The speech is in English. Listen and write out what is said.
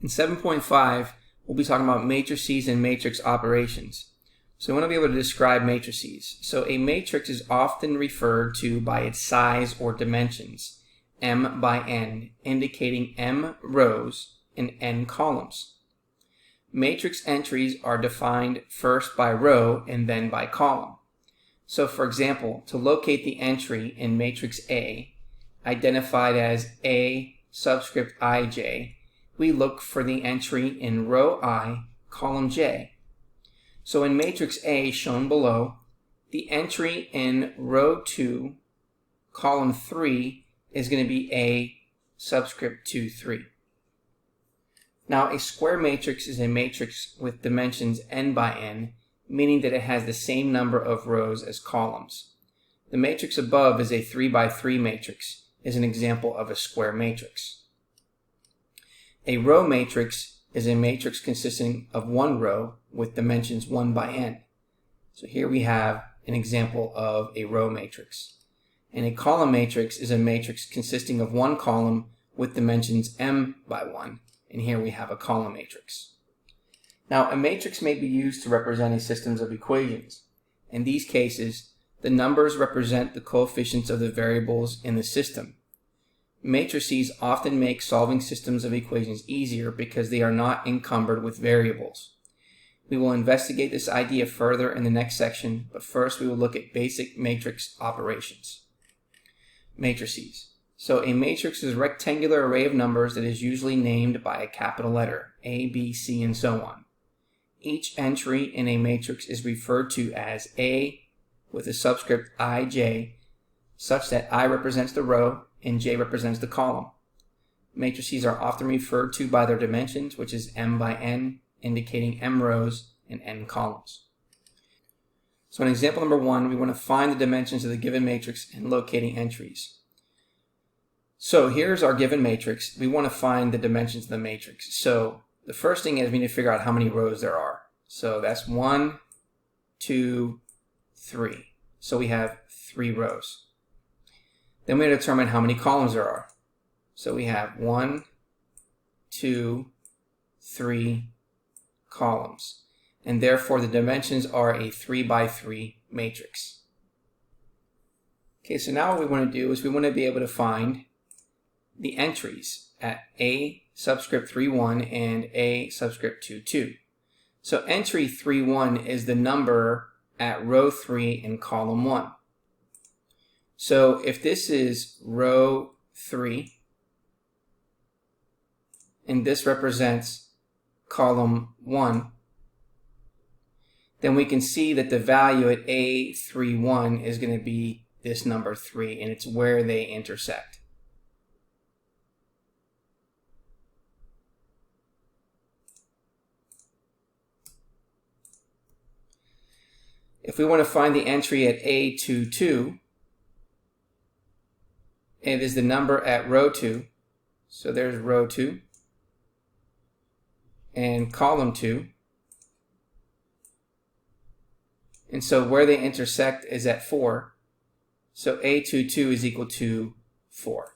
In 7.5, we'll be talking about matrices and matrix operations. So we want to be able to describe matrices. So a matrix is often referred to by its size or dimensions, m by n, indicating m rows and n columns. Matrix entries are defined first by row and then by column. So for example, to locate the entry in matrix A, identified as A subscript ij, we look for the entry in row I, column j. So in matrix A shown below, the entry in row 2, column 3 is going to be A subscript 2, 3. Now a square matrix is a matrix with dimensions n by n, meaning that it has the same number of rows as columns. The matrix above is a 3 by 3 matrix, is an example of a square matrix. A row matrix is a matrix consisting of one row with dimensions 1 by n. So here we have an example of a row matrix. And a column matrix is a matrix consisting of one column with dimensions m by 1. And here we have a column matrix. Now, a matrix may be used to represent a system of equations. In these cases, the numbers represent the coefficients of the variables in the system. Matrices often make solving systems of equations easier because they are not encumbered with variables. We will investigate this idea further in the next section, but first we will look at basic matrix operations. Matrices. So a matrix is a rectangular array of numbers that is usually named by a capital letter, A, B, C, and so on. Each entry in a matrix is referred to as A with a subscript ij, such that I represents the row and j represents the column. Matrices are often referred to by their dimensions, which is m by n, indicating m rows and n columns. So in example number 1, we want to find the dimensions of the given matrix and locating entries. So here's our given matrix. We want to find the dimensions of the matrix. So the first thing is we need to figure out how many rows there are. So that's 1, 2, 3. So we have 3 rows. Then we determine how many columns there are. So we have 1, 2, 3 columns. And therefore the dimensions are a 3 by 3 matrix. Okay, so now what we want to do is we want to be able to find the entries at A subscript 3,1 and A subscript 2,2. So entry 3,1 is the number at row 3 in column 1. So if this is row 3 and this represents column 1, then we can see that the value at A31 is going to be this number 3, and it's where they intersect. If we want to find the entry at A22, it is the number at row 2. So there's row 2 and column 2. And so where they intersect is at 4. So A22 is equal to 4.